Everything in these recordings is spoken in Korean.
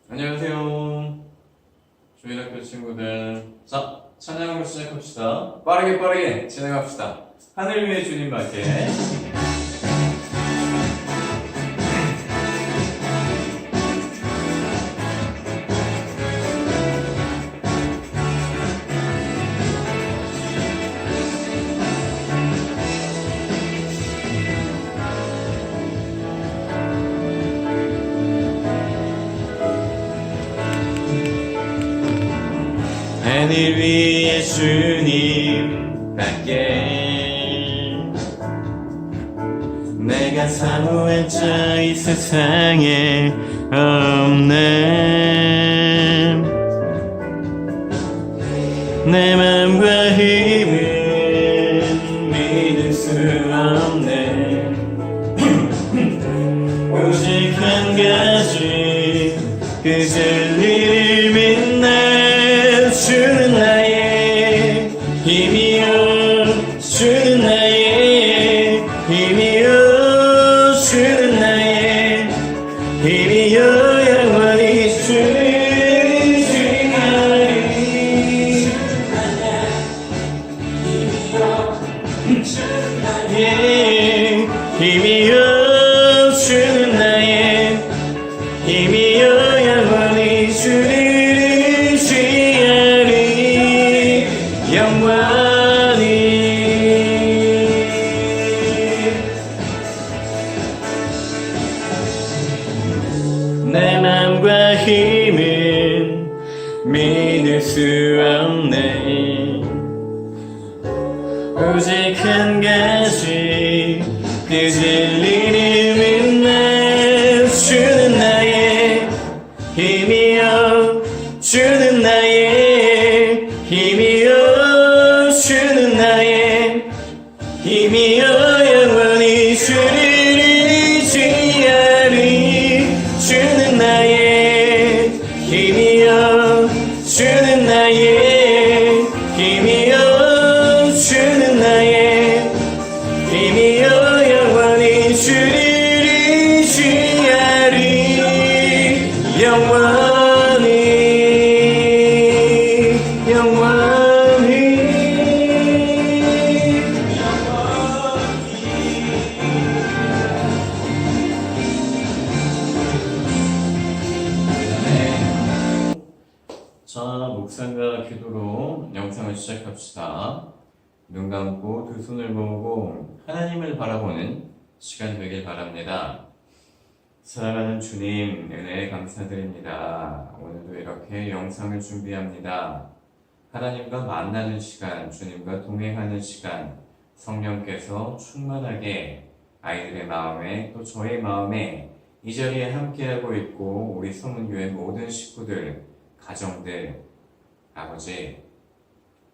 안녕하세요. 조일학교 친구들. 자, 찬양으로 시작합시다. 빠르게 진행합시다. 하늘 위에 주님밖에. 하늘 위에 주님밖에 내가 사모한 자 이 세상에 없네. 내 맘과 힘은 믿을 수 없네. 오직 한 가지 그 진리를 믿네. 주는 나의 힘이요, 주는 나의 힘이요, 주는 나의 힘이요, 영원히 주를 주하리. 힘이요, 주는 나의 힘이요, 영원히 주를 영원히. 내 맘과 힘은 믿을 수 없네. 오직 한 가지 그 진리를 믿네. 주는 나의 힘이여, 주는 나의 힘이여, 주는 나의 힘이여, 영원히 주를 의지하리. 주는 나의 힘이여, 주는 나의 힘이여, 주는 나의 힘이여, 영원히 주를 의지하리. 자, 묵상과 기도로 영상을 시작합시다. 눈 감고 두 손을 모으고 하나님을 바라보는 시간 되길 바랍니다. 사랑하는 주님, 은혜에 감사드립니다. 오늘도 이렇게 영상을 준비합니다. 하나님과 만나는 시간, 주님과 동행하는 시간, 성령께서 충만하게 아이들의 마음에 또 저의 마음에 이 자리에 함께하고 있고 우리 소문교회 모든 식구들, 가정들, 아버지,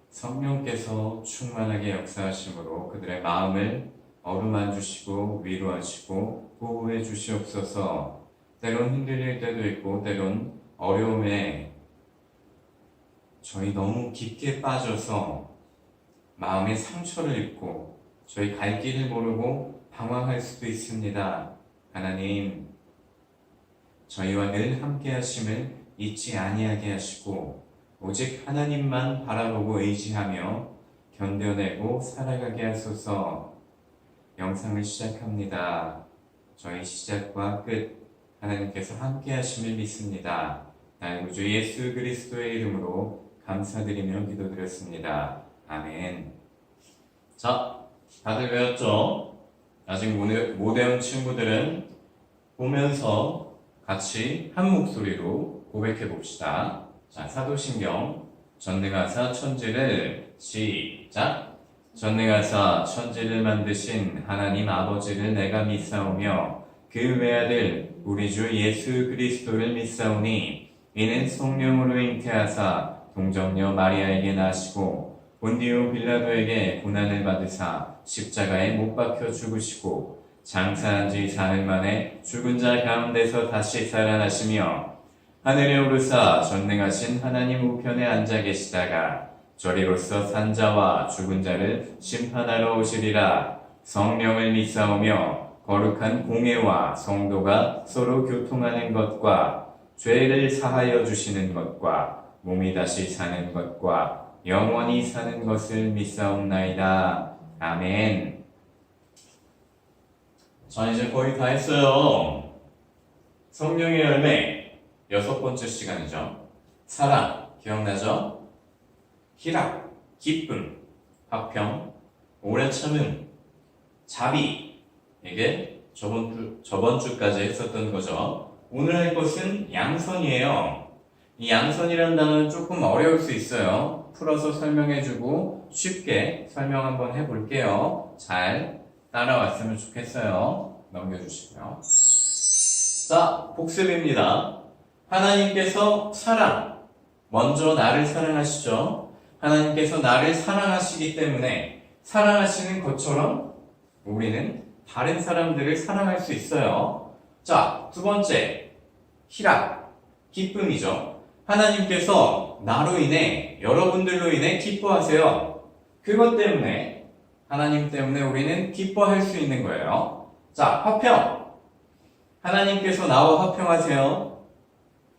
성령께서 충만하게 역사하심으로 그들의 마음을 어루만 주시고 위로하시고 보호해 주시옵소서. 때론 흔들릴 때도 있고 때론 어려움에 저희 너무 깊게 빠져서 마음의 상처를 입고 저희 갈 길을 모르고 방황할 수도 있습니다. 하나님, 저희와 늘 함께 하심을 잊지 아니하게 하시고 오직 하나님만 바라보고 의지하며 견뎌내고 살아가게 하소서. 영상을 시작합니다. 저희 시작과 끝 하나님께서 함께 하심을 믿습니다. 나의 구주 예수 그리스도의 이름으로 감사드리며 기도드렸습니다. 아멘. 자, 다들 외웠죠? 아직 못 외운 친구들은 보면서 같이 한 목소리로 고백해 봅시다. 자, 사도신경 전능하사 천지를 시작. 전능하사 천지를 만드신 하나님 아버지를 내가 믿사오며 그 외아들 우리 주 예수 그리스도를 믿사오니 이는 성령으로 잉태하사 동정녀 마리아에게 나시고 본디오 빌라도에게 고난을 받으사 십자가에 못 박혀 죽으시고 장사한 지 사흘 만에 죽은 자 가운데서 다시 살아나시며 하늘에 오르사 전능하신 하나님 우편에 앉아 계시다가 저리로서 산자와 죽은 자를 심판하러 오시리라. 성령을 믿사오며 거룩한 공회와 성도가 서로 교통하는 것과 죄를 사하여 주시는 것과 몸이 다시 사는 것과 영원히 사는 것을 믿사옵나이다. 아멘. 자, 이제 거의 다 했어요. 성령의 열매 6번째 시간이죠. 사랑 기억나죠? 희락, 기쁨, 화평, 오래 참음, 자비. 이게 저번 주까지 했었던 거죠. 오늘 할 것은 양선이에요. 이 양선이라는 단어는 조금 어려울 수 있어요. 풀어서 설명해주고 쉽게 설명 한번 해볼게요. 잘 따라왔으면 좋겠어요. 넘겨주시고요. 자, 복습입니다. 하나님께서 사랑, 먼저 나를 사랑하시죠. 하나님께서 나를 사랑하시기 때문에 사랑하시는 것처럼 우리는 다른 사람들을 사랑할 수 있어요. 자, 두 번째, 희락, 기쁨이죠. 하나님께서 나로 인해, 여러분들로 인해 기뻐하세요. 그것 때문에, 하나님 때문에 우리는 기뻐할 수 있는 거예요. 자, 화평. 하나님께서 나와 화평하세요.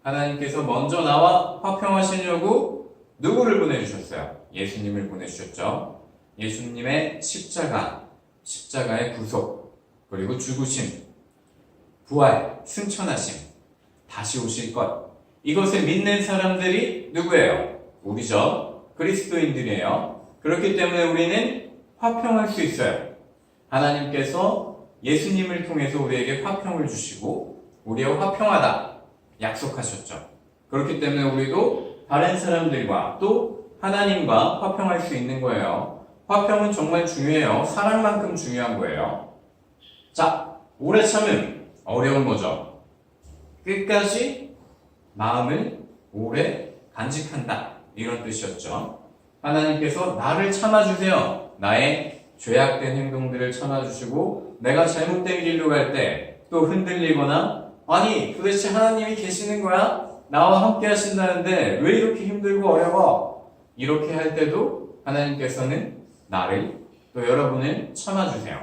하나님께서 먼저 나와 화평하시려고 누구를 보내주셨어요? 예수님을 보내주셨죠. 예수님의 십자가의 구속, 그리고 죽으심, 부활, 승천하심, 다시 오실 것. 이것을 믿는 사람들이 누구예요? 우리죠. 그리스도인들이에요. 그렇기 때문에 우리는 화평할 수 있어요. 하나님께서 예수님을 통해서 우리에게 화평을 주시고 우리와 화평하다 약속하셨죠. 그렇기 때문에 우리도 다른 사람들과 또 하나님과 화평할 수 있는 거예요. 화평은 정말 중요해요. 사랑만큼 중요한 거예요. 자, 오래 참음. 어려운 거죠. 끝까지 마음을 오래 간직한다. 이런 뜻이었죠. 하나님께서 나를 참아주세요. 나의 죄악된 행동들을 참아주시고 내가 잘못된 길로 갈 때 또 흔들리거나 아니 도대체 하나님이 계시는 거야? 나와 함께 하신다는데 왜 이렇게 힘들고 어려워? 이렇게 할 때도 하나님께서는 나를 또 여러분을 참아주세요.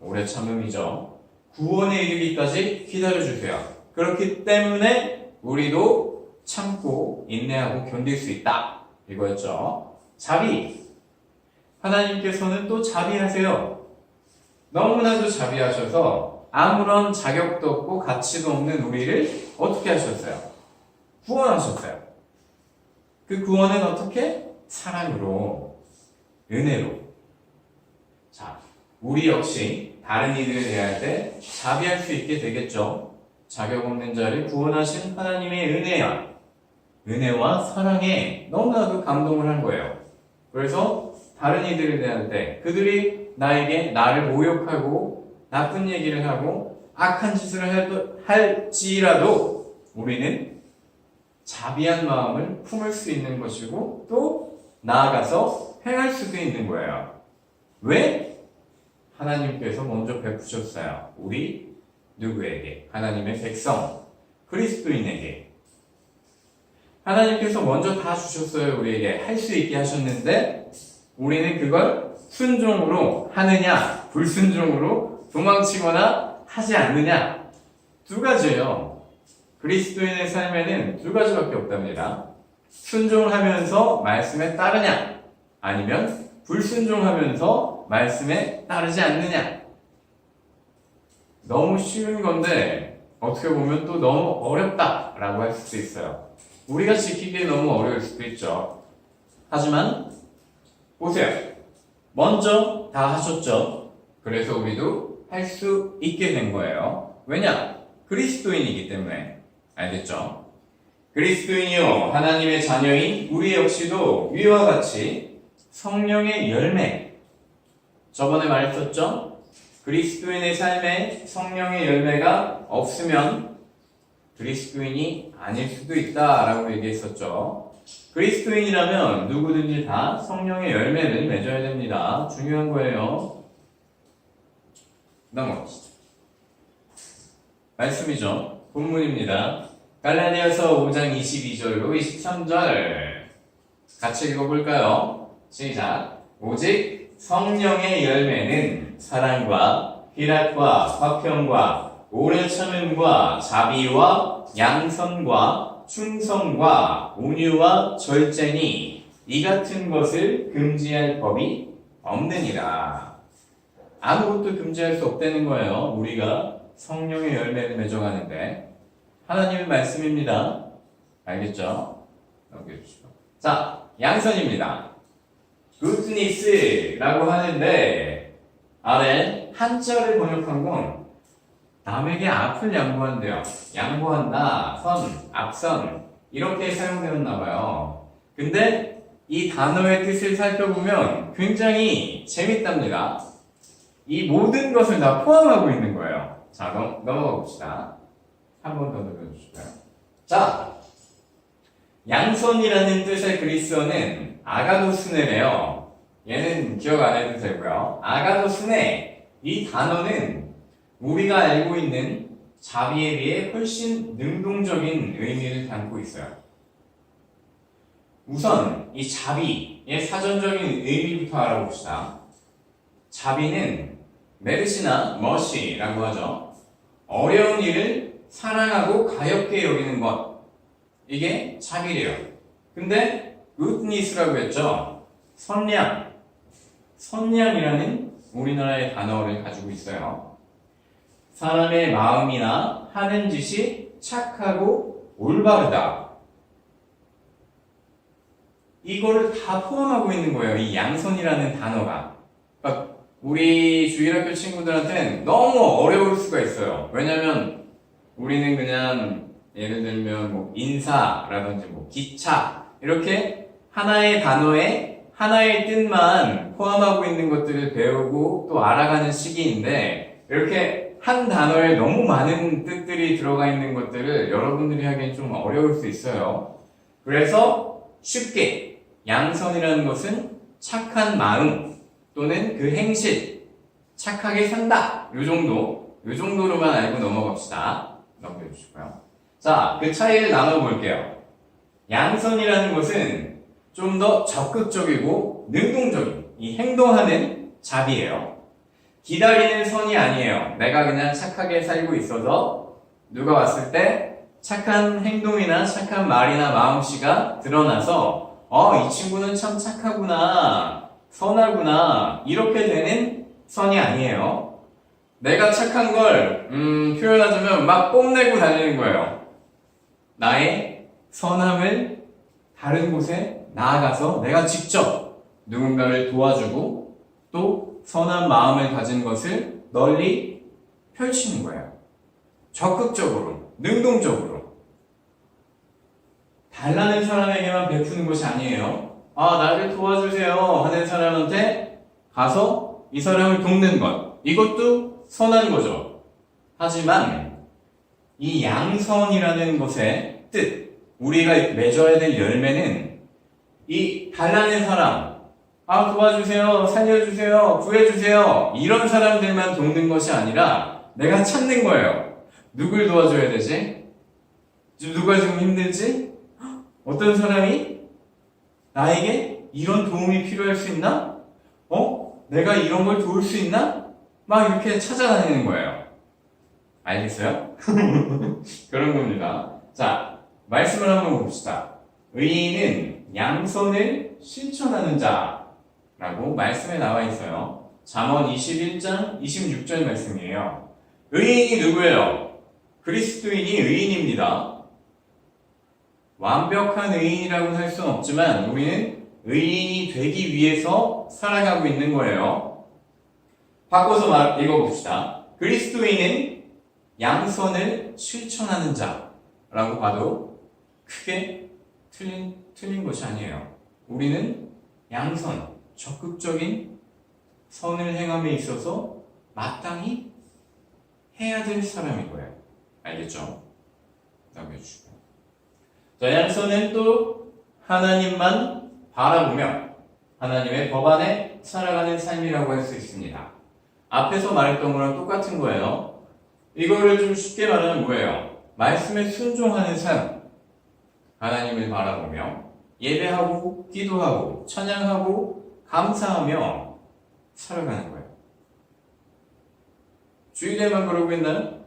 오래 참음이죠. 구원에 이르기까지 기다려주세요. 그렇기 때문에 우리도 참고 인내하고 견딜 수 있다. 이거였죠. 자비. 하나님께서는 또 자비하세요. 너무나도 자비하셔서 아무런 자격도 없고 가치도 없는 우리를 어떻게 하셨어요? 구원하셨어요. 그 구원은 어떻게? 사랑으로, 은혜로. 자, 우리 역시 다른 이들을 대할 때 자비할 수 있게 되겠죠. 자격 없는 자를 구원하신 하나님의 은혜와 사랑에 너무나도 감동을 한 거예요. 그래서 다른 이들을 대할 때 그들이 나를 모욕하고 나쁜 얘기를 하고 악한 짓을 할지라도 우리는 자비한 마음을 품을 수 있는 것이고 또 나아가서 행할 수도 있는 거예요. 왜? 하나님께서 먼저 베푸셨어요. 우리 누구에게? 하나님의 백성, 그리스도인에게. 하나님께서 먼저 다 주셨어요. 우리에게 할 수 있게 하셨는데 우리는 그걸 순종으로 하느냐, 불순종으로 도망치거나 하지 않느냐. 두 가지예요. 그리스도인의 삶에는 두 가지밖에 없답니다. 순종하면서 말씀에 따르냐, 아니면 불순종하면서 말씀에 따르지 않느냐. 너무 쉬운 건데 어떻게 보면 또 너무 어렵다라고 할 수도 있어요. 우리가 지키기에 너무 어려울 수도 있죠. 하지만 보세요. 먼저 다 하셨죠. 그래서 우리도 할 수 있게 된 거예요. 왜냐? 그리스도인이기 때문에. 알겠죠? 그리스도인이요 하나님의 자녀인 우리 역시도 위와 같이 성령의 열매. 저번에 말했었죠? 그리스도인의 삶에 성령의 열매가 없으면 그리스도인이 아닐 수도 있다라고 얘기했었죠. 그리스도인이라면 누구든지 다 성령의 열매를 맺어야 됩니다. 중요한 거예요. 넘어갑시다. 말씀이죠. 본문입니다. 갈라디아서 5장 22절로 23절 같이 읽어볼까요? 시작. 오직 성령의 열매는 사랑과 희락과 화평과 오래 참음과 자비와 양선과 충성과 온유와 절제니 이 같은 것을 금지할 법이 없느니라. 아무것도 금지할 수 없다는 거예요. 우리가 성령의 열매를 맺어가는데 하나님의 말씀입니다. 알겠죠? 넘겨주시고. 자, 양선입니다. goodness라고 하는데 아래 한자를 번역한 건 남에게 악을 양보한대요. 양보한다, 선, 앞선 이렇게 사용되었나 봐요. 근데 이 단어의 뜻을 살펴보면 굉장히 재밌답니다. 이 모든 것을 다 포함하고 있는 거예요. 자, 넘어가 봅시다. 한 번 더 넘겨주실까요? 자, 양선이라는 뜻의 그리스어는 아가도스네래요. 얘는 기억 안 해도 되고요. 아가도스네, 이 단어는 우리가 알고 있는 자비에 비해 훨씬 능동적인 의미를 담고 있어요. 우선 이 자비의 사전적인 의미부터 알아봅시다. 자비는 메르시나 머시라고 하죠. 어려운 일을 사랑하고 가볍게 여기는 것. 이게 자비래요. 근데 goodness라고 했죠. 선량. 선량이라는 우리나라의 단어를 가지고 있어요. 사람의 마음이나 하는 짓이 착하고 올바르다. 이거를 다 포함하고 있는 거예요. 이 양선이라는 단어가. 그러니까 우리 주일학교 친구들한테는 너무 어려울 수가 있어요. 왜냐면 우리는 그냥 예를 들면 뭐 인사라든지 뭐 기차 이렇게 하나의 단어에 하나의 뜻만 포함하고 있는 것들을 배우고 또 알아가는 시기인데 이렇게 한 단어에 너무 많은 뜻들이 들어가 있는 것들을 여러분들이 하기엔 좀 어려울 수 있어요. 그래서 쉽게 양선이라는 것은 착한 마음 또는 그 행실, 착하게 산다. 요 정도로만 알고 넘어갑시다. 넘겨주시고요. 자, 그 차이를 나눠볼게요. 양선이라는 것은 좀 더 적극적이고 능동적인 이 행동하는 자비예요. 기다리는 선이 아니에요. 내가 그냥 착하게 살고 있어서 누가 왔을 때 착한 행동이나 착한 말이나 마음씨가 드러나서 이 친구는 참 착하구나, 선하구나 이렇게 되는 선이 아니에요. 내가 착한 걸 표현하자면 막 뽐내고 다니는 거예요. 나의 선함을 다른 곳에 나아가서 내가 직접 누군가를 도와주고 또 선한 마음을 가진 것을 널리 펼치는 거예요. 적극적으로, 능동적으로. 달라는 사람에게만 베푸는 것이 아니에요. 나를 도와주세요 하는 사람한테 가서 이 사람을 돕는 것. 이것도 선한 거죠. 하지만 이 양선이라는 것의 뜻, 우리가 맺어야 될 열매는 이 달라는 사람, 도와주세요, 살려주세요, 구해주세요 이런 사람들만 돕는 것이 아니라 내가 찾는 거예요. 누굴 도와줘야 되지? 누가 지금 힘들지? 어떤 사람이 나에게 이런 도움이 필요할 수 있나? 내가 이런 걸 도울 수 있나? 막 이렇게 찾아다니는 거예요. 알겠어요? 그런 겁니다. 자, 말씀을 한번 봅시다. 의인은 양선을 실천하는 자라고 말씀에 나와 있어요. 잠언 21장 26절 말씀이에요. 의인이 누구예요? 그리스도인이 의인입니다. 완벽한 의인이라고는 할 수는 없지만 우리는 의인이 되기 위해서 살아가고 있는 거예요. 바꿔서 읽어봅시다. 그리스도인은 양선을 실천하는 자라고 봐도 크게 틀린 것이 아니에요. 우리는 양선, 적극적인 선을 행함에 있어서 마땅히 해야 될 사람인 거예요. 알겠죠? 남겨주시고. 자, 양선은 또 하나님만 바라보며 하나님의 법 안에 살아가는 삶이라고 할 수 있습니다. 앞에서 말했던 거랑 똑같은 거예요. 이거를 좀 쉽게 말하면 뭐예요? 말씀에 순종하는 삶. 하나님을 바라보며 예배하고 기도하고 찬양하고 감사하며 살아가는 거예요. 주일에만 그러고 있나요?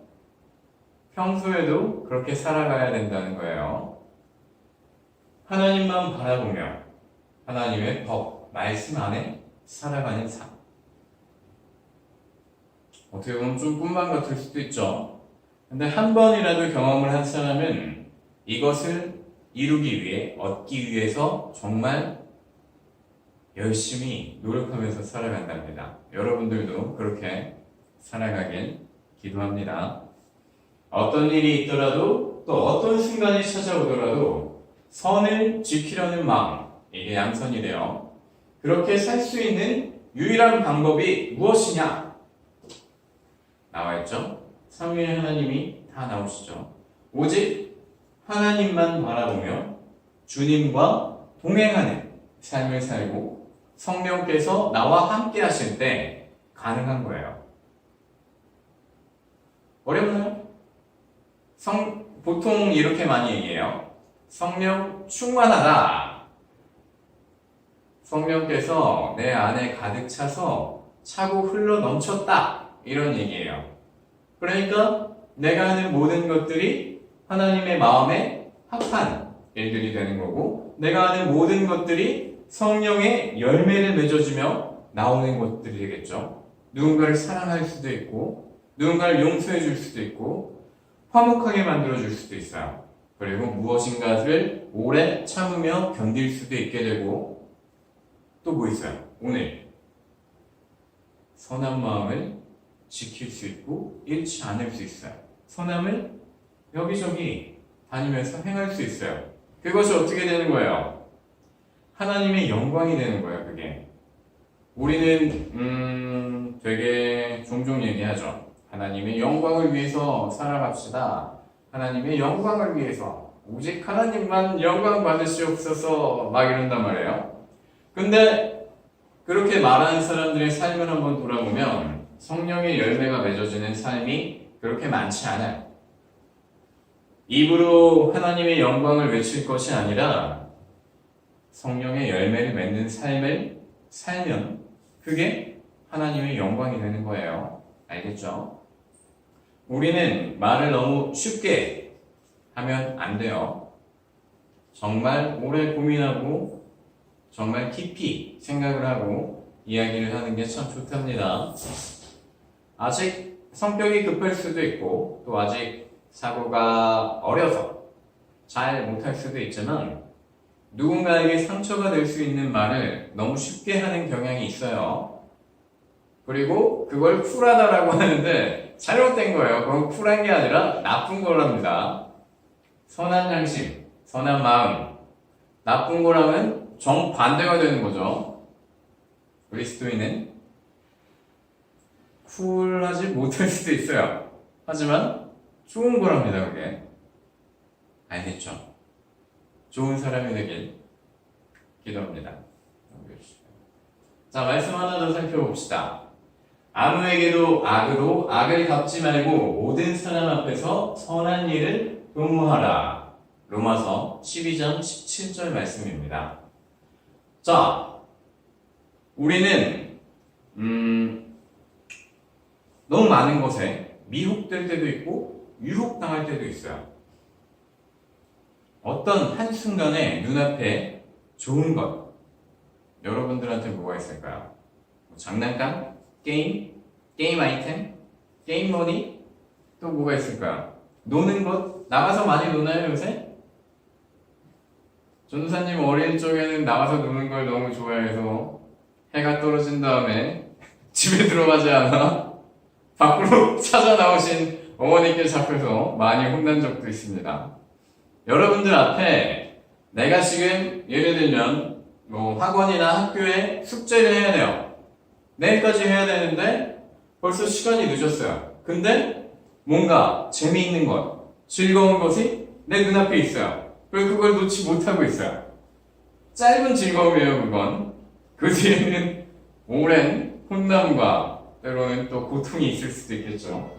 평소에도 그렇게 살아가야 된다는 거예요. 하나님만 바라보며 하나님의 법, 말씀 안에 살아가는 삶. 어떻게 보면 좀 꿈만 같을 수도 있죠. 근데 한 번이라도 경험을 한 사람은 이것을 이루기 위해, 얻기 위해서 정말 열심히 노력하면서 살아간답니다. 여러분들도 그렇게 살아가길 기도합니다. 어떤 일이 있더라도 또 어떤 순간이 찾아오더라도 선을 지키려는 마음, 이게 양선이래요. 그렇게 살 수 있는 유일한 방법이 무엇이냐? 나와있죠? 삼위의 하나님이 다 나오시죠. 오직 하나님만 바라보며 주님과 동행하는 삶을 살고 성령께서 나와 함께 하실 때 가능한 거예요. 어렵나요? 보통 이렇게 많이 얘기해요. 성령 충만하다. 성령께서 내 안에 가득 차서 차고 흘러 넘쳤다. 이런 얘기예요. 그러니까 내가 하는 모든 것들이 하나님의 마음에 합한 일들이 되는 거고, 내가 하는 모든 것들이 성령의 열매를 맺어주며 나오는 것들이 되겠죠. 누군가를 사랑할 수도 있고, 누군가를 용서해 줄 수도 있고, 화목하게 만들어 줄 수도 있어요. 그리고 무엇인가를 오래 참으며 견딜 수도 있게 되고, 또 뭐 있어요? 오늘 선한 마음을 지킬 수 있고 잃지 않을 수 있어요. 선함을 여기저기 다니면서 행할 수 있어요. 그것이 어떻게 되는 거예요? 하나님의 영광이 되는 거예요. 그게 우리는 되게 종종 얘기하죠. 하나님의 영광을 위해서 살아갑시다. 하나님의 영광을 위해서 오직 하나님만 영광 받으시옵소서 막 이런단 말이에요. 근데 그렇게 말하는 사람들의 삶을 한번 돌아보면 성령의 열매가 맺어지는 삶이 그렇게 많지 않아요. 입으로 하나님의 영광을 외칠 것이 아니라 성령의 열매를 맺는 삶을 살면 그게 하나님의 영광이 되는 거예요. 알겠죠? 우리는 말을 너무 쉽게 하면 안 돼요. 정말 오래 고민하고 정말 깊이 생각을 하고 이야기를 하는 게 참 좋답니다. 아직 성격이 급할 수도 있고 또 아직 사고가 어려서 잘 못할 수도 있지만 누군가에게 상처가 될 수 있는 말을 너무 쉽게 하는 경향이 있어요. 그리고 그걸 쿨하다라고 하는데 잘못된 거예요. 그건 쿨한 게 아니라 나쁜 거랍니다. 선한 양심, 선한 마음, 나쁜 거라면 정반대가 되는 거죠. 그리스도인은 쿨하지 못할 수도 있어요. 하지만 좋은 거랍니다. 그게 알겠죠? 좋은 사람이 되길 기도합니다. 자, 말씀 하나 더 살펴봅시다. 아무에게도 악으로 악을 갚지 말고 모든 사람 앞에서 선한 일을 도모하라. 로마서 12장 17절 말씀입니다. 자, 우리는 너무 많은 것에 미혹될 때도 있고 유혹당할 때도 있어요. 어떤 한순간에 눈앞에 좋은 것, 여러분들한테 뭐가 있을까요? 장난감? 게임? 게임 아이템? 게임 머니? 또 뭐가 있을까요? 노는 것? 나가서 많이 노나요 요새? 전도사님 어린 쪽에는 나가서 노는 걸 너무 좋아해서 해가 떨어진 다음에 집에 들어가지 않아 밖으로 찾아 나오신 어머니께 잡혀서 많이 혼난 적도 있습니다. 여러분들 앞에 내가 지금 예를 들면 뭐 학원이나 학교에 숙제를 해야 돼요. 내일까지 해야 되는데 벌써 시간이 늦었어요. 근데 뭔가 재미있는 것, 즐거운 것이 내 눈앞에 있어요. 그리고 그걸 놓지 못하고 있어요. 짧은 즐거움이에요, 그건. 그 뒤에는 오랜 혼남과 때로는 또 고통이 있을 수도 있겠죠.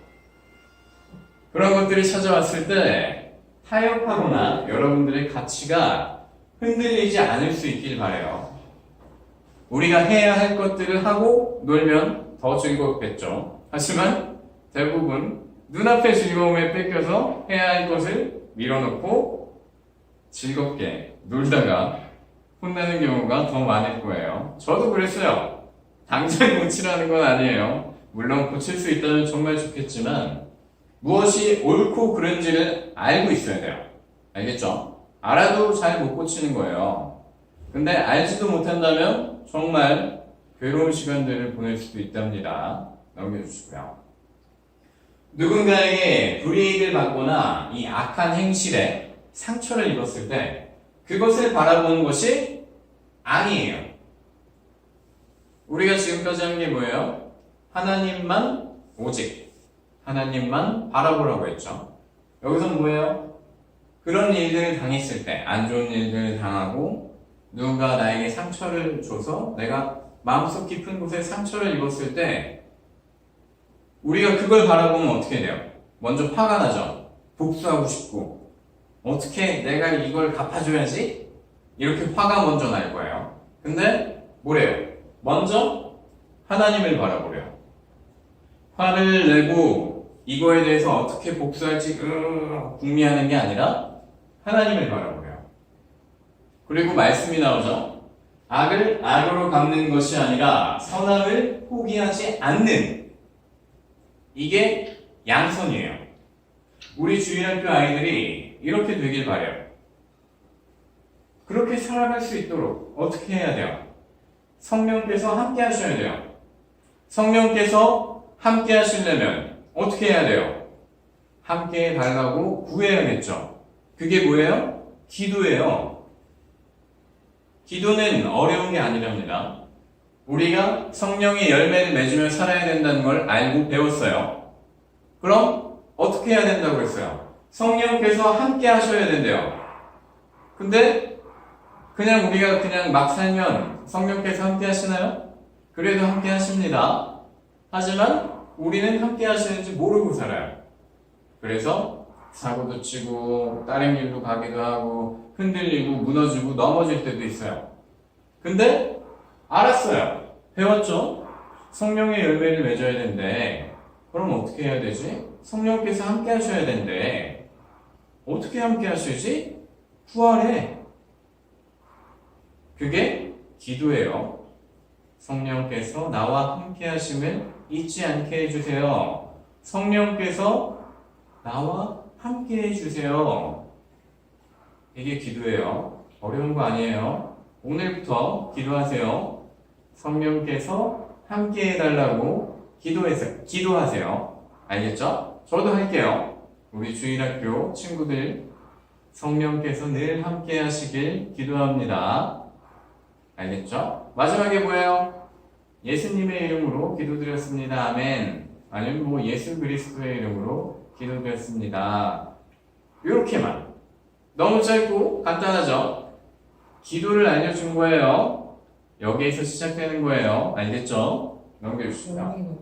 그런 것들이 찾아왔을 때 타협하거나 여러분들의 가치가 흔들리지 않을 수 있길 바라요. 우리가 해야 할 것들을 하고 놀면 더 즐겁겠죠. 하지만 대부분 눈앞의 즐거움에 뺏겨서 해야 할 것을 밀어놓고 즐겁게 놀다가 혼나는 경우가 더 많을 거예요. 저도 그랬어요. 당장 고치라는 건 아니에요. 물론 고칠 수 있다면 정말 좋겠지만 무엇이 옳고 그른지를 알고 있어야 돼요. 알겠죠? 알아도 잘 못 고치는 거예요. 근데 알지도 못한다면 정말 괴로운 시간들을 보낼 수도 있답니다. 넘겨주시고요. 누군가에게 불이익을 받거나 이 악한 행실에 상처를 입었을 때 그것을 바라보는 것이 아니에요. 우리가 지금까지 한 게 뭐예요? 하나님만 오직 하나님만 바라보라고 했죠. 여기서 뭐예요? 그런 일들을 당했을 때, 안 좋은 일들을 당하고 누군가 나에게 상처를 줘서 내가 마음속 깊은 곳에 상처를 입었을 때 우리가 그걸 바라보면 어떻게 돼요? 먼저 화가 나죠. 복수하고 싶고 어떻게 내가 이걸 갚아줘야지? 이렇게 화가 먼저 날 거예요. 근데 뭐래요? 먼저 하나님을 바라보래요. 화를 내고 이거에 대해서 어떻게 복수할지 궁리하는 게 아니라 하나님을 바라보래요. 그리고 말씀이 나오죠. 악을 악으로 갚는 것이 아니라 선함을 포기하지 않는, 이게 양선이에요. 우리 주일학교 아이들이 이렇게 되길 바래요. 그렇게 살아갈 수 있도록 어떻게 해야 돼요? 성령께서 함께 하셔야 돼요. 성령께서 함께 하시려면 어떻게 해야 돼요? 함께 해달라고 구해야겠죠. 그게 뭐예요? 기도예요. 기도는 어려운 게 아니랍니다. 우리가 성령의 열매를 맺으며 살아야 된다는 걸 알고 배웠어요. 그럼 어떻게 해야 된다고 했어요? 성령께서 함께 하셔야 된대요. 근데 그냥 우리가 그냥 막 살면 성령께서 함께 하시나요? 그래도 함께 하십니다. 하지만 우리는 함께 하시는지 모르고 살아요. 그래서 사고도 치고 다른 길로 가기도 하고 흔들리고 무너지고 넘어질 때도 있어요. 근데 알았어요. 배웠죠? 성령의 열매를 맺어야 된대. 그럼 어떻게 해야 되지? 성령께서 함께 하셔야 된대. 어떻게 함께 하시지? 부활해. 그게 기도예요. 성령께서 나와 함께 하심을 잊지 않게 해주세요. 성령께서 나와 함께 해주세요. 이게 기도예요. 어려운 거 아니에요. 오늘부터 기도하세요. 성령께서 함께 해달라고 기도하세요. 알겠죠? 저도 할게요. 우리 주일학교 친구들 성령께서 늘 함께 하시길 기도합니다. 알겠죠? 마지막에 뭐예요? 예수님의 이름으로 기도드렸습니다. 아멘. 아니면 뭐 예수 그리스도의 이름으로 기도드렸습니다. 이렇게만. 너무 짧고 간단하죠? 기도를 알려준 거예요. 여기에서 시작되는 거예요. 알겠죠? 넘겨주시죠.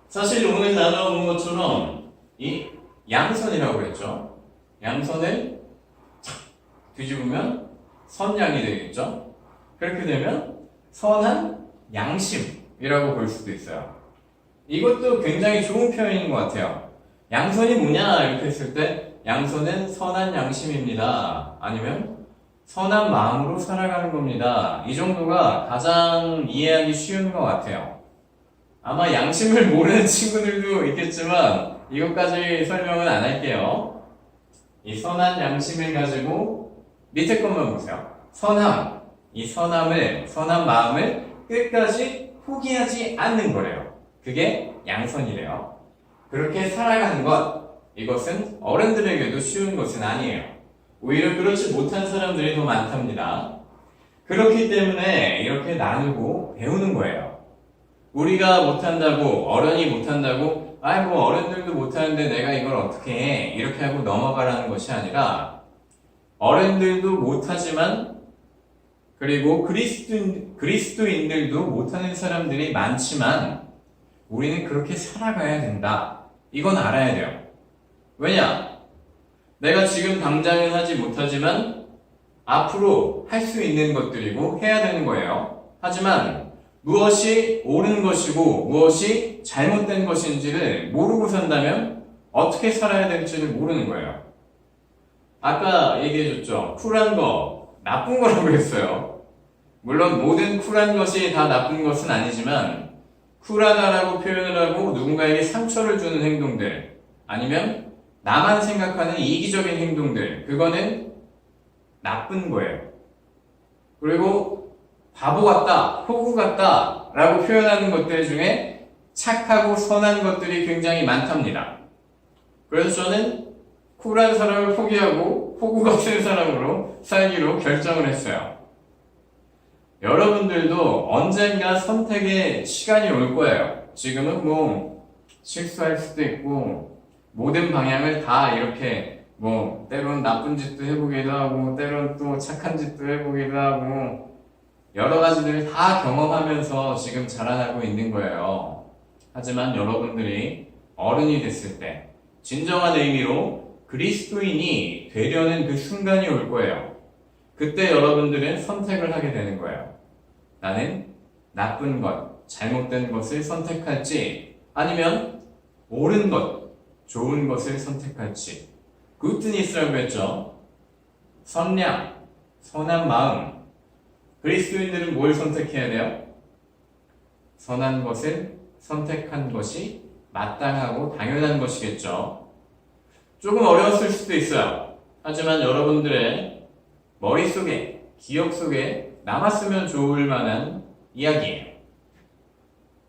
사실 오늘 나눠본 것처럼 이 양선이라고 했죠. 양선을 뒤집으면 선양이 되겠죠. 그렇게 되면 선한 양심이라고 볼 수도 있어요. 이것도 굉장히 좋은 표현인 것 같아요. 양선이 뭐냐 이렇게 했을 때 양선은 선한 양심입니다. 아니면 선한 마음으로 살아가는 겁니다. 이 정도가 가장 이해하기 쉬운 것 같아요. 아마 양심을 모르는 친구들도 있겠지만 이것까지 설명은 안 할게요. 이 선한 양심을 가지고 밑에 것만 보세요. 선함. 이 선한 마음을 끝까지 포기하지 않는 거래요. 그게 양선이래요. 그렇게 살아가는 것, 이것은 어른들에게도 쉬운 것은 아니에요. 오히려 그렇지 못한 사람들이 더 많답니다. 그렇기 때문에 이렇게 나누고 배우는 거예요. 우리가 못한다고, 어른이 못한다고, 뭐 어른들도 못하는데 내가 이걸 어떻게 해? 이렇게 하고 넘어가라는 것이 아니라 어른들도 못하지만 그리고 그리스도인들도 못하는 사람들이 많지만 우리는 그렇게 살아가야 된다. 이건 알아야 돼요. 왜냐? 내가 지금 당장은 하지 못하지만 앞으로 할 수 있는 것들이고 해야 되는 거예요. 하지만 무엇이 옳은 것이고 무엇이 잘못된 것인지를 모르고 산다면 어떻게 살아야 될지를 모르는 거예요. 아까 얘기해줬죠. 쿨한 거, 나쁜 거라고 했어요. 물론 모든 쿨한 것이 다 나쁜 것은 아니지만 쿨하다라고 표현을 하고 누군가에게 상처를 주는 행동들 아니면 나만 생각하는 이기적인 행동들 그거는 나쁜 거예요. 그리고 바보 같다, 호구 같다 라고 표현하는 것들 중에 착하고 선한 것들이 굉장히 많답니다. 그래서 저는 쿨한 사람을 포기하고 호구 같은 사람으로 살기로 결정을 했어요. 여러분들도 언젠가 선택의 시간이 올 거예요. 지금은 뭐 실수할 수도 있고 모든 방향을 다 이렇게 뭐 때론 나쁜 짓도 해보기도 하고 때론 또 착한 짓도 해보기도 하고 여러 가지들을 다 경험하면서 지금 자라나고 있는 거예요. 하지만 여러분들이 어른이 됐을 때 진정한 의미로 그리스도인이 되려는 그 순간이 올 거예요. 그때 여러분들은 선택을 하게 되는 거예요. 나는 나쁜 것, 잘못된 것을 선택할지 아니면 옳은 것, 좋은 것을 선택할지 굿니스라고 했죠. 선량, 선한 마음. 그리스도인들은 뭘 선택해야 돼요? 선한 것을 선택한 것이 마땅하고 당연한 것이겠죠. 조금 어려웠을 수도 있어요. 하지만 여러분들의 머릿속에, 기억 속에 남았으면 좋을 만한 이야기예요.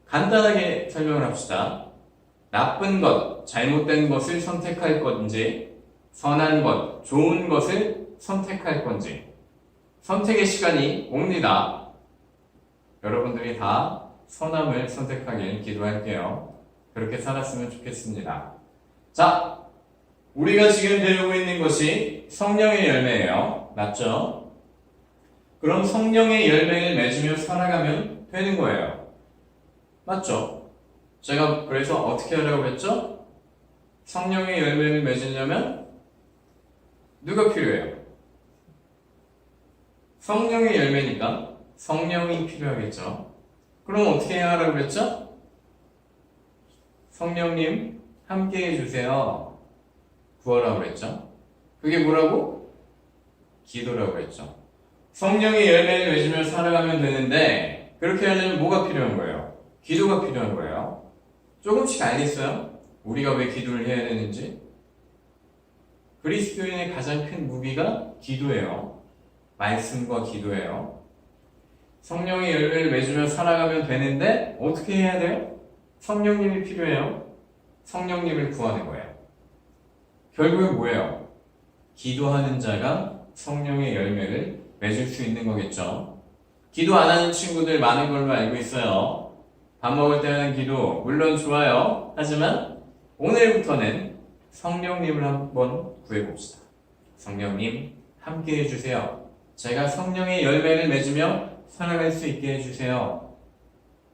간단하게 설명을 합시다. 나쁜 것, 잘못된 것을 선택할 건지, 선한 것, 좋은 것을 선택할 건지, 선택의 시간이 옵니다. 여러분들이 다 선함을 선택하길 기도할게요. 그렇게 살았으면 좋겠습니다. 자, 우리가 지금 배우고 있는 것이 성령의 열매예요. 맞죠? 그럼 성령의 열매를 맺으며 살아가면 되는 거예요. 맞죠? 제가 그래서 어떻게 하라고 했죠? 성령의 열매를 맺으려면 누가 필요해요? 성령의 열매니까 성령이 필요하겠죠. 그럼 어떻게 해야 하라고 했죠? 성령님 함께 해주세요. 구하라고 했죠. 그게 뭐라고? 기도라고 했죠. 성령의 열매를 맺으며 살아가면 되는데 그렇게 하려면 뭐가 필요한 거예요? 기도가 필요한 거예요. 조금씩 알겠어요? 우리가 왜 기도를 해야 되는지? 그리스도인의 가장 큰 무기가 기도예요. 말씀과 기도예요. 성령의 열매를 맺으며 살아가면 되는데 어떻게 해야 돼요? 성령님이 필요해요. 성령님을 구하는 거예요. 결국은 뭐예요? 기도하는 자가 성령의 열매를 맺을 수 있는 거겠죠. 기도 안 하는 친구들 많은 걸로 알고 있어요. 밥 먹을 때 하는 기도 물론 좋아요. 하지만 오늘부터는 성령님을 한번 구해봅시다. 성령님 함께 해주세요. 제가 성령의 열매를 맺으며 살아갈 수 있게 해주세요.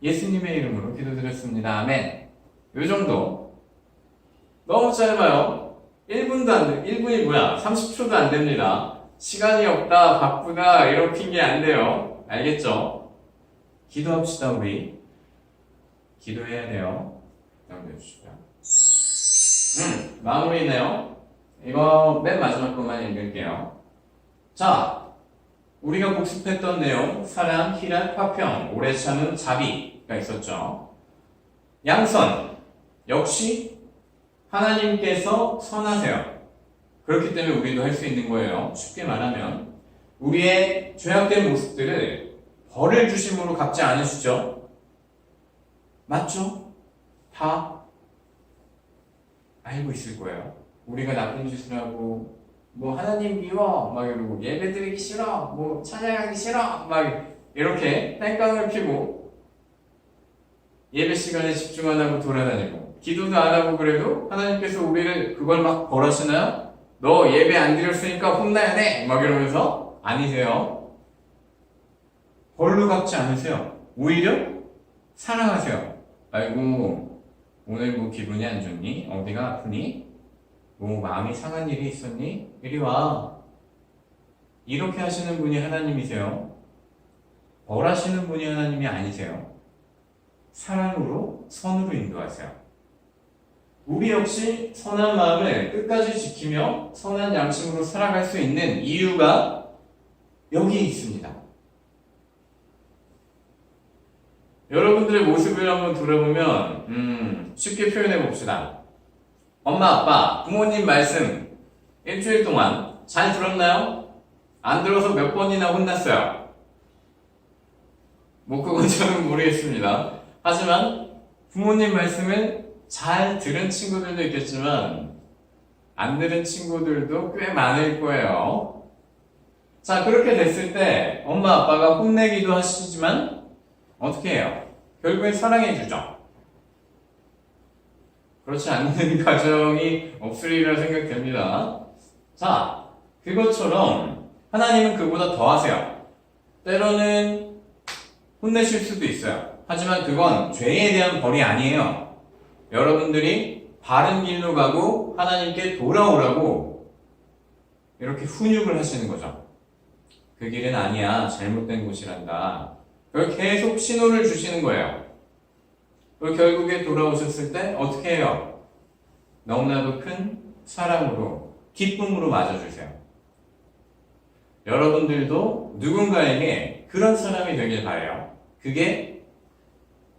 예수님의 이름으로 기도드렸습니다. 아멘. 요 정도. 너무 짧아요. 1분도 안 돼. 1분이 뭐야? 30초도 안 됩니다. 시간이 없다, 바쁘다, 이렇게 게 안 돼요. 알겠죠? 기도합시다, 우리. 기도해야 돼요. 넘겨주시고요. 마무리네요. 이거 맨 마지막 것만 읽을게요. 자, 우리가 복습했던 내용, 사랑, 희락, 화평, 오래 참음, 자비가 있었죠. 양선, 역시 하나님께서 선하세요. 그렇기 때문에 우리도 할 수 있는 거예요. 쉽게 말하면 우리의 죄악된 모습들을 벌을 주심으로 갚지 않으시죠? 맞죠? 다 알고 있을 거예요. 우리가 나쁜 짓을 하고 뭐 하나님 미워 막 이러고 예배 드리기 싫어 뭐 찬양하기 싫어 막 이렇게 땡깡을 피고 예배 시간에 집중 안 하고 돌아다니고 기도도 안 하고 그래도 하나님께서 우리를 그걸 막 벌하시나요? 너 예배 안 드렸으니까 혼나야 돼 막 이러면서 아니세요. 벌로 갚지 않으세요. 오히려 사랑하세요. 아이고 오늘 뭐 기분이 안 좋니? 어디가 아프니? 뭐 마음이 상한 일이 있었니? 이리 와. 이렇게 하시는 분이 하나님이세요. 벌하시는 분이 하나님이 아니세요. 사랑으로, 선으로 인도하세요. 우리 역시 선한 마음을 끝까지 지키며 선한 양심으로 살아갈 수 있는 이유가 여기에 있습니다. 여러분들의 모습을 한번 돌아보면 쉽게 표현해 봅시다. 엄마, 아빠, 부모님 말씀 일주일 동안 잘 들었나요? 안 들어서 몇 번이나 혼났어요? 뭐 그건 저는 모르겠습니다. 하지만 부모님 말씀을 잘 들은 친구들도 있겠지만 안 들은 친구들도 꽤 많을 거예요. 자, 그렇게 됐을 때 엄마 아빠가 혼내기도 하시지만 어떻게 해요? 결국엔 사랑해 주죠. 그렇지 않는 가정이 없으리라 생각됩니다. 자, 그것처럼 하나님은 그보다 더 하세요. 때로는 혼내실 수도 있어요. 하지만 그건 죄에 대한 벌이 아니에요. 여러분들이 바른 길로 가고 하나님께 돌아오라고 이렇게 훈육을 하시는 거죠. 그 길은 아니야. 잘못된 곳이란다. 그걸 계속 신호를 주시는 거예요. 그리고 결국에 돌아오셨을 때 어떻게 해요? 너무나도 큰 사랑으로, 기쁨으로 맞아주세요. 여러분들도 누군가에게 그런 사람이 되길 바라요. 그게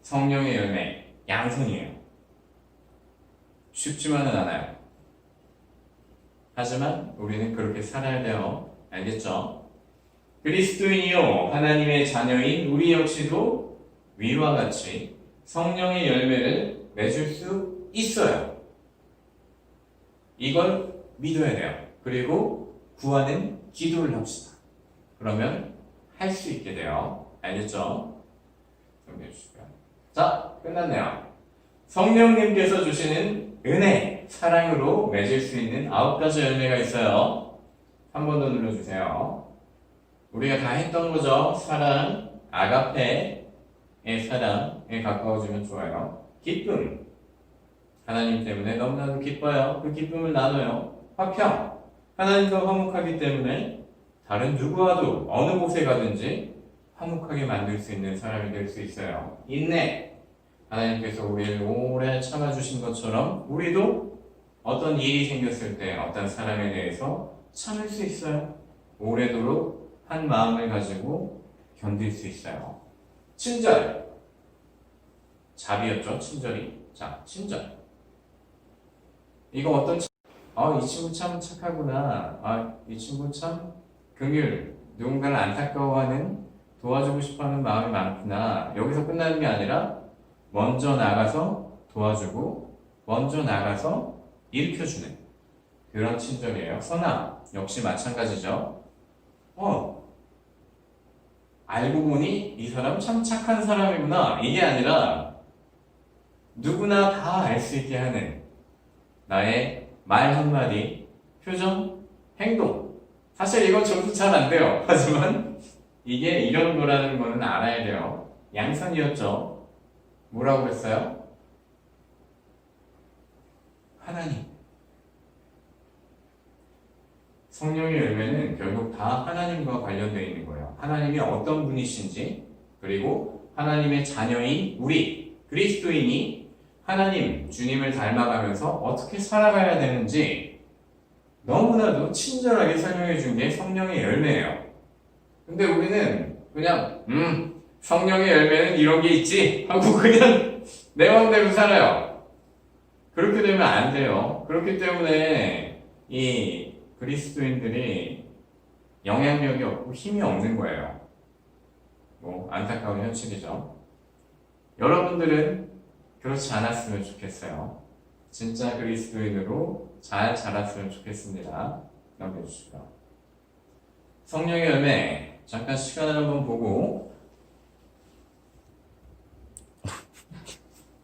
성령의 열매, 양손이에요. 쉽지만은 않아요. 하지만 우리는 그렇게 살아야 돼요. 알겠죠? 그리스도인이요 하나님의 자녀인 우리 역시도 위와 같이 성령의 열매를 맺을 수 있어요. 이걸 믿어야 돼요. 그리고 구하는 기도를 합시다. 그러면 할 수 있게 돼요. 알겠죠? 정리해 주시고요. 자, 끝났네요. 성령님께서 주시는 은혜, 사랑으로 맺을 수 있는 9가지 열매가 있어요. 한 번 더 눌러주세요. 우리가 다 했던 거죠. 사랑, 아가페의 사랑에 가까워지면 좋아요. 기쁨, 하나님 때문에 너무나도 기뻐요. 그 기쁨을 나눠요. 화평, 하나님과 화목하기 때문에 다른 누구와도 어느 곳에 가든지 화목하게 만들 수 있는 사람이 될 수 있어요. 인내, 하나님께서 우리를 오래 참아주신 것처럼 우리도 어떤 일이 생겼을 때 어떤 사람에 대해서 참을 수 있어요. 오래도록 한 마음을 가지고 견딜 수 있어요. 친절, 자비였죠. 친절이. 자, 친절. 이거 어떤 이 친구 참 착하구나. 이 친구 참 긍휼, 누군가를 안타까워하는, 도와주고 싶어하는 마음이 많구나. 여기서 끝나는 게 아니라 먼저 나가서 도와주고 먼저 나가서 일으켜주는 그런 친절이에요. 선함 역시 마찬가지죠. 알고 보니 이 사람 참 착한 사람이구나. 이게 아니라 누구나 다 알 수 있게 하는 나의 말 한마디, 표정, 행동. 사실 이건 저도 잘 안 돼요. 하지만 이게 이런 거라는 거는 알아야 돼요. 양선이었죠. 뭐라고 그랬어요? 하나님. 성령의 열매는 결국 다 하나님과 관련되어 있는 거예요. 하나님이 어떤 분이신지, 그리고 하나님의 자녀인 우리, 그리스도인이 하나님, 주님을 닮아가면서 어떻게 살아가야 되는지 너무나도 친절하게 설명해 준 게 성령의 열매예요. 근데 우리는 그냥 성령의 열매는 이런 게 있지 하고 그냥 내 마음대로 살아요. 그렇게 되면 안 돼요. 그렇기 때문에 이 그리스도인들이 영향력이 없고 힘이 없는 거예요. 뭐 안타까운 현실이죠. 여러분들은 그렇지 않았으면 좋겠어요. 진짜 그리스도인으로 잘 자랐으면 좋겠습니다. 넘겨주시고요. 성령의 열매, 잠깐 시간을 한번 보고.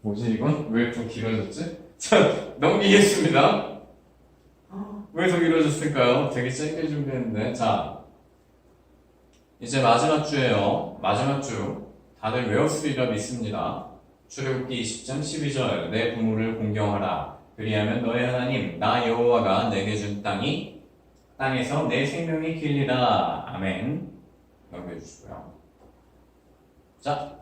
뭐지 이건? 왜 좀 길어졌지? 자, 넘기겠습니다. 왜 더 길어졌을까요? 되게 짧게 준비했는데. 자, 이제 마지막 주예요. 마지막 주. 다들 외웠으리라 믿습니다. 출애굽기 20장 12절. 내 부모를 공경하라. 그리하면 너의 하나님 나 여호와가 내게 준 땅에서 내 생명이 길리라. 아멘. 넘겨주시고요. 자,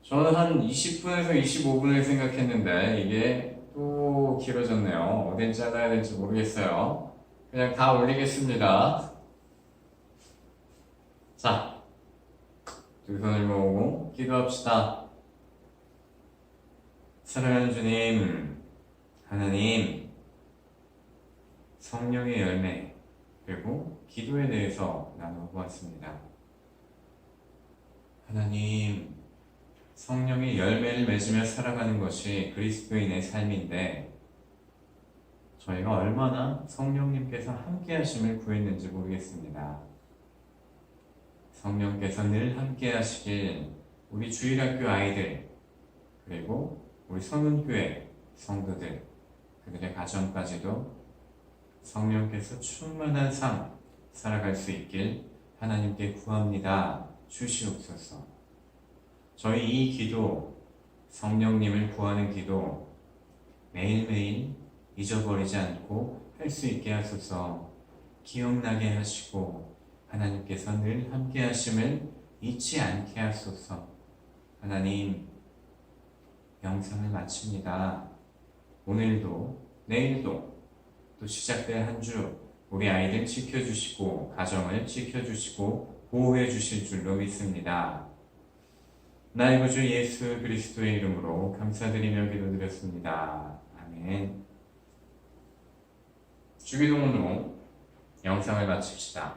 저는 한 20분에서 25분을 생각했는데 이게 또 길어졌네요. 어딘 잘라야 될지 모르겠어요. 그냥 다 올리겠습니다. 자, 두 손을 모으고 기도합시다. 사랑하는 주님, 하나님, 성령의 열매, 그리고 기도에 대해서 나눠보았습니다. 하나님, 성령의 열매를 맺으며 살아가는 것이 그리스도인의 삶인데 저희가 얼마나 성령님께서 함께 하심을 구했는지 모르겠습니다. 성령께서 늘 함께 하시길 우리 주일학교 아이들 그리고 우리 성은교회 성도들 그들의 가정까지도 성령께서 충만한 삶 살아갈 수 있길 하나님께 구합니다. 주시옵소서. 저희 이 기도, 성령님을 구하는 기도 매일매일 잊어버리지 않고 할 수 있게 하소서. 기억나게 하시고 하나님께서 늘 함께 하심을 잊지 않게 하소서. 하나님, 영상을 마칩니다. 오늘도 내일도 또 시작될 한 주 우리 아이들 지켜주시고 가정을 지켜주시고 보호해 주실 줄로 믿습니다. 나의 구주 예수 그리스도의 이름으로 감사드리며 기도드렸습니다. 아멘. 주기도문으로 영상을 마칩시다.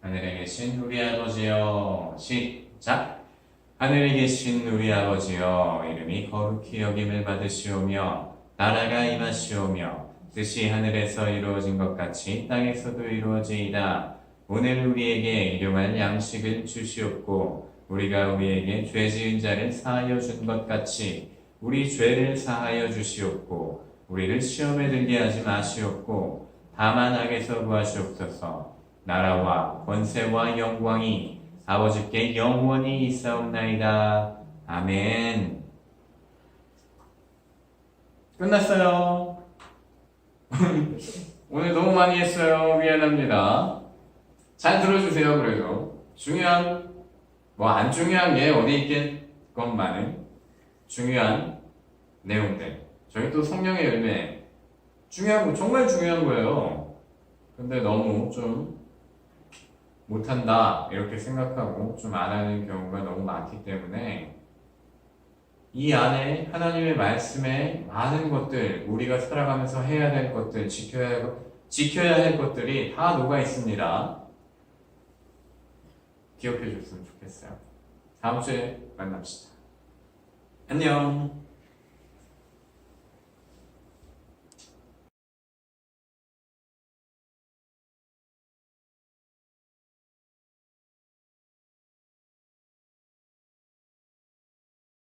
하늘에 계신 우리 아버지여, 시작! 하늘에 계신 우리 아버지여, 이름이 거룩히 여김을 받으시오며 나라가 임하시오며 뜻이 하늘에서 이루어진 것 같이 땅에서도 이루어지이다. 오늘 우리에게 일용할 양식을 주시옵고 우리가 우리에게 죄 지은 자를 사하여 준 것 같이 우리 죄를 사하여 주시옵고 우리를 시험에 들게 하지 마시옵고 다만 악에서 구하시옵소서. 나라와 권세와 영광이 아버지께 영원히 있사옵나이다. 아멘. 끝났어요. 오늘 너무 많이 했어요. 미안합니다. 잘 들어주세요. 그래도 중요한 안 중요한 게 어디 있겠건만은 중요한 내용들. 저희 또 성령의 열매 중요한 거 정말 중요한 거예요. 근데 너무 좀 못한다 이렇게 생각하고 좀 안 하는 경우가 너무 많기 때문에 이 안에 하나님의 말씀에 많은 것들 우리가 살아가면서 해야 될 것들 지켜야 할 것들이 다 녹아 있습니다. 기억해 줬으면 좋겠어요. 다음 주에 만납시다. 안녕.